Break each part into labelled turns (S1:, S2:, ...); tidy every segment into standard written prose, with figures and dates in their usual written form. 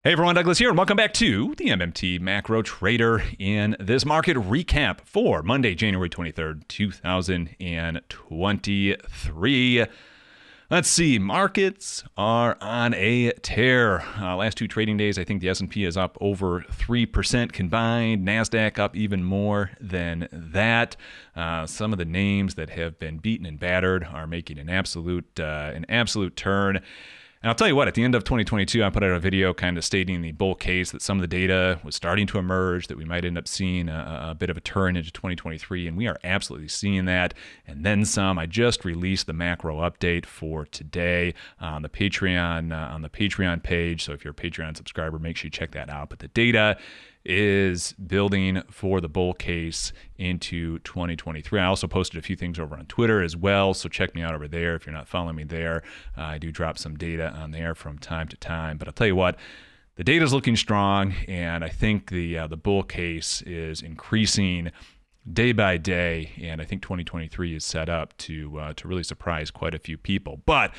S1: Hey everyone, Douglas here, and welcome back to the MMT Macro Trader in this market recap for Monday, January 23rd, 2023. Let's see, markets are on a tear. Last two trading days, I think the S&P is up over 3% combined. NASDAQ up even more than that. Some of the names that have been beaten and battered are making an absolute turn. And I'll tell you what, at the end of 2022, I put out a video kind of stating the bull case that some of the data was starting to emerge, that we might end up seeing a bit of a turn into 2023, and we are absolutely seeing that, and then some. I just released the macro update for today on the Patreon page, so if you're a Patreon subscriber, make sure you check that out. But the data is building for the bull case into 2023. I also posted a few things over on Twitter as well, so check me out over there if you're not following me there. I do drop some data on there from time to time, but I'll tell you what, the data is looking strong, and I think the bull case is increasing day by day, and I think 2023 is set up to really surprise quite a few people. But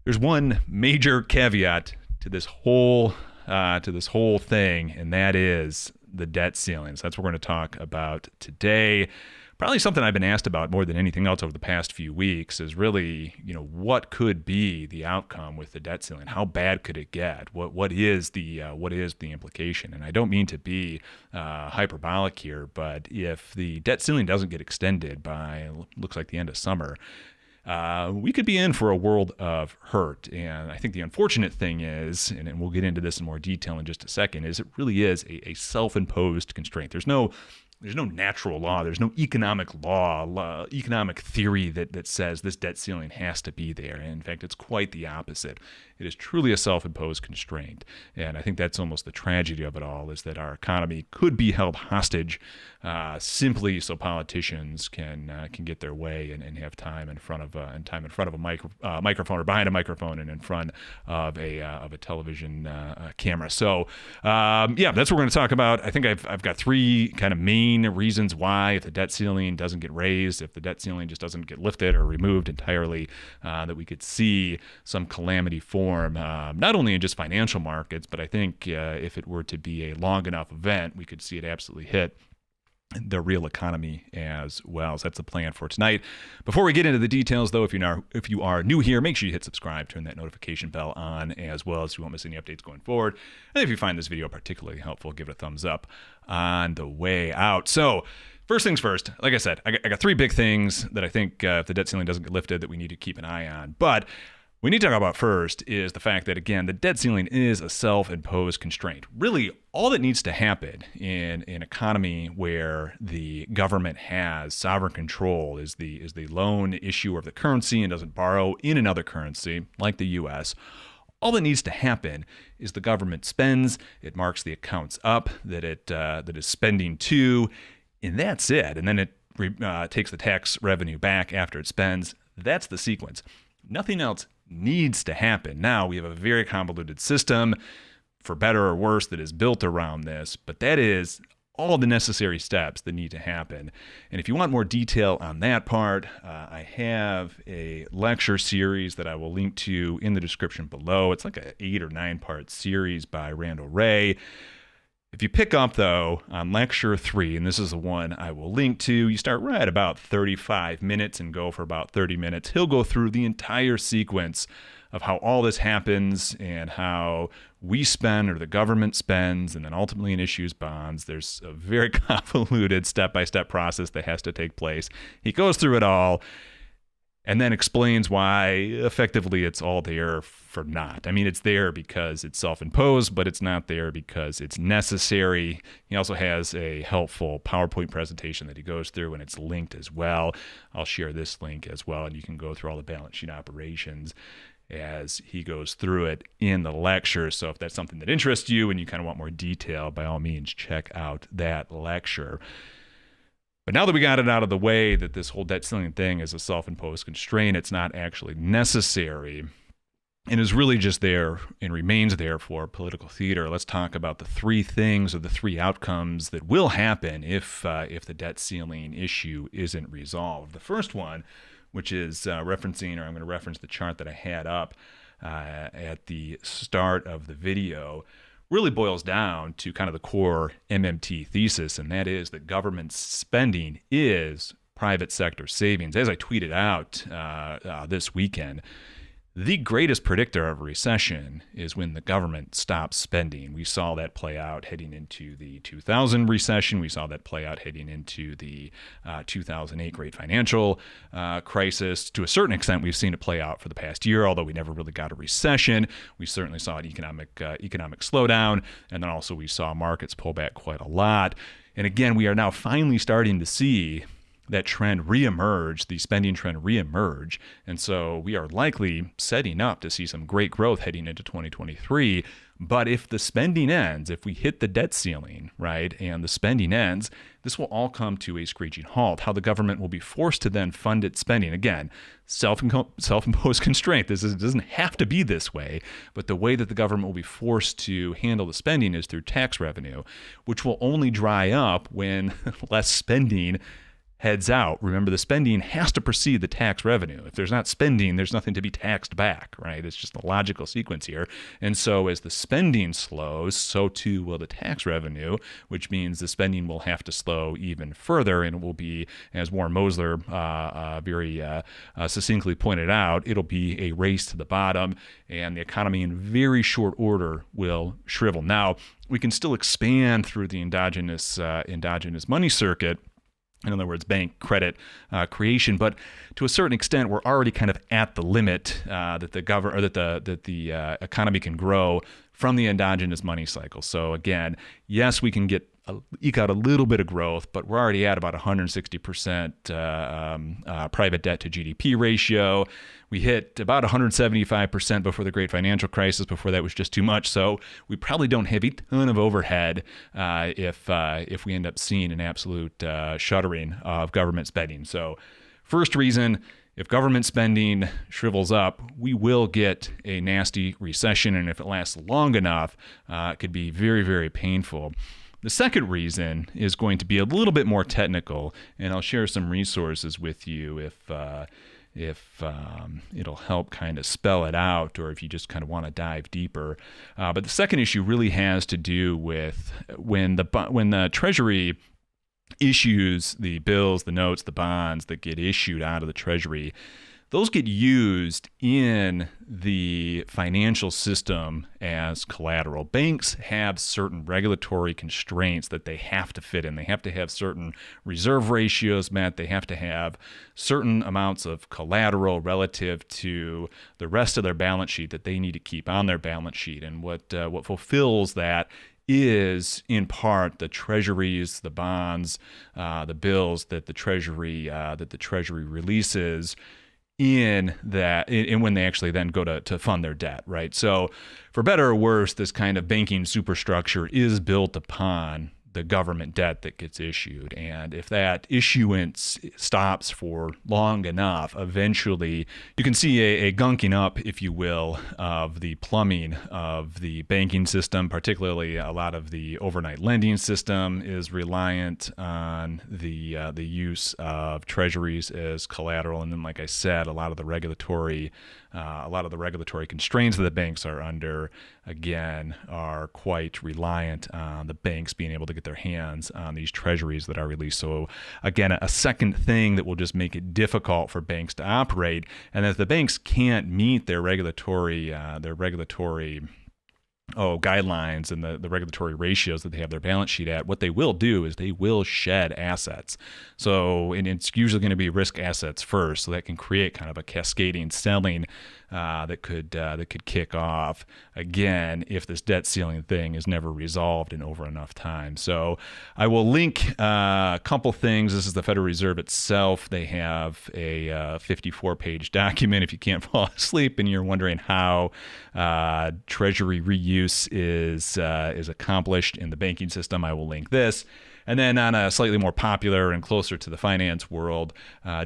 S1: there's one major caveat to this whole thing, and that is the debt ceilings. That's what we're going to talk about today. Probably something I've been asked about more than anything else over the past few weeks is really, what could be the outcome with the debt ceiling? How bad could it get? What is the implication? And I don't mean to be hyperbolic here, but if the debt ceiling doesn't get extended by looks like the end of summer, we could be in for a world of hurt. And I think the unfortunate thing is, and we'll get into this in more detail in just a second, is it really is a self-imposed constraint. There's no natural law. There's no economic economic theory that says this debt ceiling has to be there. And in fact, it's quite the opposite. It is truly a self-imposed constraint. And I think that's almost the tragedy of it all, is that our economy could be held hostage simply so politicians can get their way and have time in front of a microphone, or behind a microphone, and in front of a television camera. So that's what we're going to talk about. I think I've got three kind of main reasons why, if the debt ceiling doesn't get raised, if the debt ceiling just doesn't get lifted or removed entirely, that we could see some calamity form, not only in just financial markets, but I think if it were to be a long enough event, we could see it absolutely hit the real economy as well. So that's the plan for tonight. Before we get into the details, though, if you are new here, make sure you hit subscribe, turn that notification bell on, as well as you won't miss any updates going forward. And if you find this video particularly helpful, give it a thumbs up on the way out. So first things first, like I said, I got three big things that I think if the debt ceiling doesn't get lifted that we need to keep an eye on. But we need to talk about first is the fact that, again, the debt ceiling is a self-imposed constraint. Really, all that needs to happen in an economy where the government has sovereign control, is the loan issuer of the currency and doesn't borrow in another currency like the U.S., all that needs to happen is the government spends, it marks the accounts up that is spending to, and that's it. And then it takes the tax revenue back after it spends. That's the sequence. Nothing else needs to happen. Now, we have a very convoluted system, for better or worse, that is built around this, but that is all the necessary steps that need to happen. And if you want more detail on that part, I have a lecture series that I will link to in the description below. It's like an 8 or 9 part series by Randall Ray. If you pick up, though, on Lecture 3, and this is the one I will link to, you start right at about 35 minutes and go for about 30 minutes. He'll go through the entire sequence of how all this happens and how we spend, or the government spends, and then ultimately it issues bonds. There's a very convoluted step-by-step process that has to take place. He goes through it all and then explains why effectively it's all there for naught. I mean, it's there because it's self-imposed, but it's not there because it's necessary. He also has a helpful PowerPoint presentation that he goes through, and it's linked as well. I'll share this link as well, and you can go through all the balance sheet operations as he goes through it in the lecture. So if that's something that interests you and you kind of want more detail, by all means, check out that lecture. But now that we got it out of the way, that this whole debt ceiling thing is a self-imposed constraint, it's not actually necessary, and is really just there and remains there for political theater. Let's talk about the three things, or the three outcomes that will happen if the debt ceiling issue isn't resolved. The first one, which is I'm going to reference the chart that I had up at the start of the video really boils down to kind of the core MMT thesis, and that is that government spending is private sector savings. As I tweeted out this weekend, the greatest predictor of a recession is when the government stops spending. We saw that play out heading into the 2000 recession. We saw that play out heading into the 2008 great financial crisis. To a certain extent, we've seen it play out for the past year, although we never really got a recession. We certainly saw an economic slowdown, and then also we saw markets pull back quite a lot. And again, we are now finally starting to see that trend reemerge, the spending trend reemerge. And so we are likely setting up to see some great growth heading into 2023. But if the spending ends, if we hit the debt ceiling, right, and the spending ends, this will all come to a screeching halt. How the government will be forced to then fund its spending. Again, self-imposed constraint. This doesn't have to be this way, but the way that the government will be forced to handle the spending is through tax revenue, which will only dry up when less spending heads out. Remember, the spending has to precede the tax revenue. If there's not spending, there's nothing to be taxed back, right? It's just a logical sequence here. And so as the spending slows, so too will the tax revenue, which means the spending will have to slow even further. And it will be, as Warren Mosler very succinctly pointed out, it'll be a race to the bottom, and the economy in very short order will shrivel. Now, we can still expand through the endogenous money circuit, in other words, bank credit creation, but to a certain extent, we're already kind of at the limit that the economy can grow from the endogenous money cycle. So again, yes, we can eke out a little bit of growth, but we're already at about 160% private debt to GDP ratio. We hit about 175% before the great financial crisis. Before that was just too much. So we probably don't have a ton of overhead if we end up seeing an absolute shuttering of government spending. So first reason, if government spending shrivels up, we will get a nasty recession. And if it lasts long enough, it could be very, very painful. The second reason is going to be a little bit more technical, and I'll share some resources with you if it'll help kind of spell it out, or if you just kind of want to dive deeper. But the second issue really has to do with when the Treasury issues the bills, the notes, the bonds that get issued out of the Treasury. Those get used in the financial system as collateral. Banks have certain regulatory constraints that they have to fit in. They have to have certain reserve ratios met. They have to have certain amounts of collateral relative to the rest of their balance sheet that they need to keep on their balance sheet. And what fulfills that is in part the treasuries, the bonds, the bills that the Treasury releases in when they actually then go to fund their debt, right? So for better or worse, this kind of banking superstructure is built upon the government debt that gets issued. And if that issuance stops for long enough, eventually you can see a gunking up, if you will, of the plumbing of the banking system. Particularly, a lot of the overnight lending system is reliant on the use of treasuries as collateral. And then, like I said, a lot of the regulatory constraints that the banks are under, again, are quite reliant on the banks being able to get their hands on these treasuries that are released. So again, a second thing that will just make it difficult for banks to operate. And if the banks can't meet their regulatory guidelines and the regulatory ratios that they have their balance sheet at, what they will do is they will shed assets. So, and it's usually going to be risk assets first, so that can create kind of a cascading selling that could kick off again if this debt ceiling thing is never resolved in over enough time. So I will link a couple things. This is the Federal Reserve itself. They have a 54-page document if you can't fall asleep and you're wondering how Treasury reuse is accomplished in the banking system. I will link this. And then on a slightly more popular and closer to the finance world,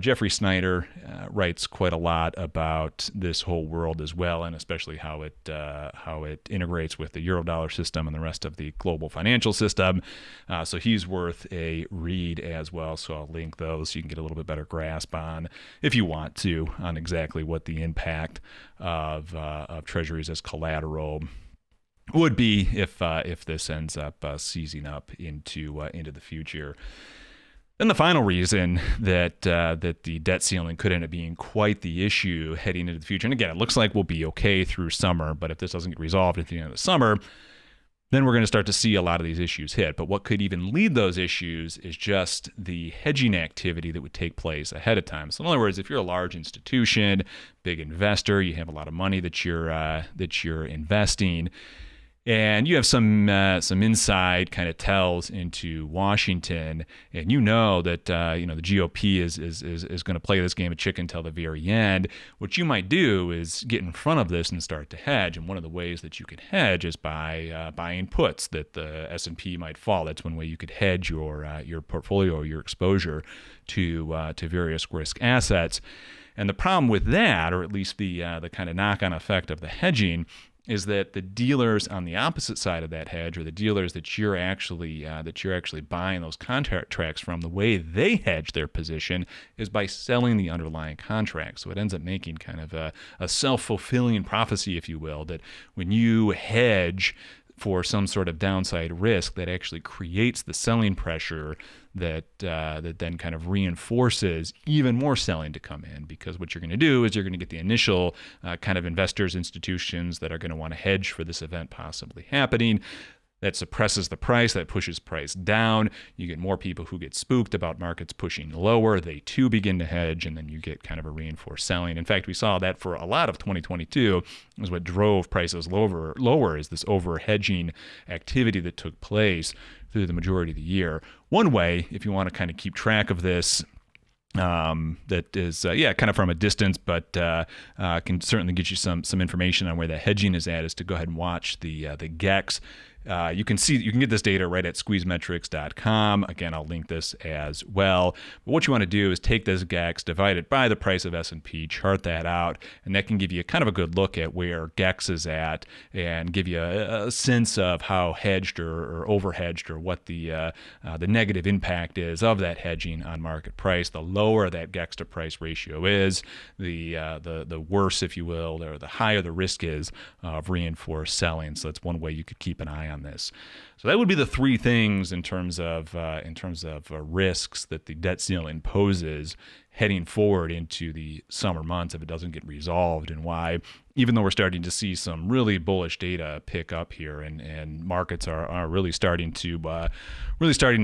S1: Jeffrey Snyder writes quite a lot about this whole world as well, and especially how it integrates with the Eurodollar system and the rest of the global financial system. So he's worth a read as well. So I'll link those so you can get a little bit better grasp on, if you want to, on exactly what the impact of treasuries as collateral would be if this ends up seizing up into the future. Then the final reason that the debt ceiling could end up being quite the issue heading into the future, and again, it looks like we'll be okay through summer, but if this doesn't get resolved at the end of the summer, then we're going to start to see a lot of these issues hit. But what could even lead those issues is just the hedging activity that would take place ahead of time. So in other words, if you're a large institution, big investor, you have a lot of money that you're investing, and you have some inside kind of tells into Washington, and you know that the GOP is going to play this game of chicken till the very end. What you might do is get in front of this and start to hedge. And one of the ways that you could hedge is by buying puts that the S&P might fall. That's one way you could hedge your portfolio or your exposure to various risk assets. And the problem with that, or at least the kind of knock-on effect of the hedging, is that the dealers on the opposite side of that hedge, or the dealers that you're actually buying those contracts from, the way they hedge their position is by selling the underlying contract. So it ends up making kind of a self-fulfilling prophecy, if you will, that when you hedge for some sort of downside risk, that actually creates the selling pressure that then kind of reinforces even more selling to come in, because what you're going to do is you're going to get the initial kind of investors, institutions that are going to want to hedge for this event possibly happening. That suppresses the price, that pushes price down. You get more people who get spooked about markets pushing lower. They too begin to hedge, and then you get kind of a reinforced selling. In fact, we saw that for a lot of 2022 is what drove prices lower is this over-hedging activity that took place through the majority of the year. One way, if you want to kind of keep track of this, that is, kind of from a distance, but can certainly get you some information on where the hedging is at, is to go ahead and watch the GEX. You can get this data right at squeezemetrics.com. Again, I'll link this as well. But what you want to do is take this GEX, divide it by the price of S&P, chart that out, and that can give you kind of a good look at where GEX is at and give you a sense of how hedged or overhedged, or what the negative impact is of that hedging on market price. The lower that GEX to price ratio is, the worse, if you will, or the higher the risk is of reinforced selling. So that's one way you could keep an eye on this. So that would be the three things in terms of risks that the debt ceiling poses heading forward into the summer months if it doesn't get resolved, and why, even though we're starting to see some really bullish data pick up here, and markets are really starting to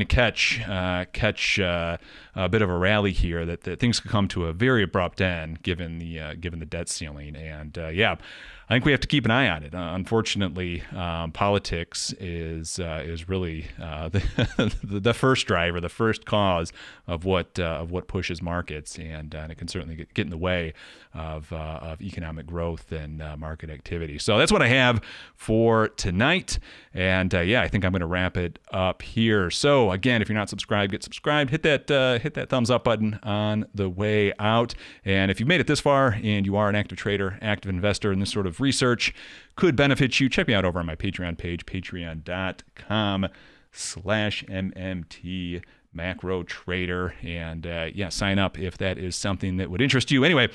S1: catch a bit of a rally here, that things could come to a very abrupt end given the debt ceiling. And I think we have to keep an eye on it. Unfortunately, politics is really the first driver, the first cause of what pushes markets, and it can certainly get in the way of economic growth and market activity. So that's what I have for tonight, and I think I'm going to wrap it up here. So again, if you're not subscribed, get subscribed. Hit that thumbs up button on the way out. And if you've made it this far and you are an active trader, active investor, in this sort of research could benefit you, check me out over on my Patreon page, patreon.com/MMT Macro Trader, and sign up if that is something that would interest you. Anyway,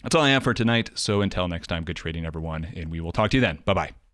S1: that's all I have for tonight. So until next time, good trading, everyone, and we will talk to you then. Bye-bye.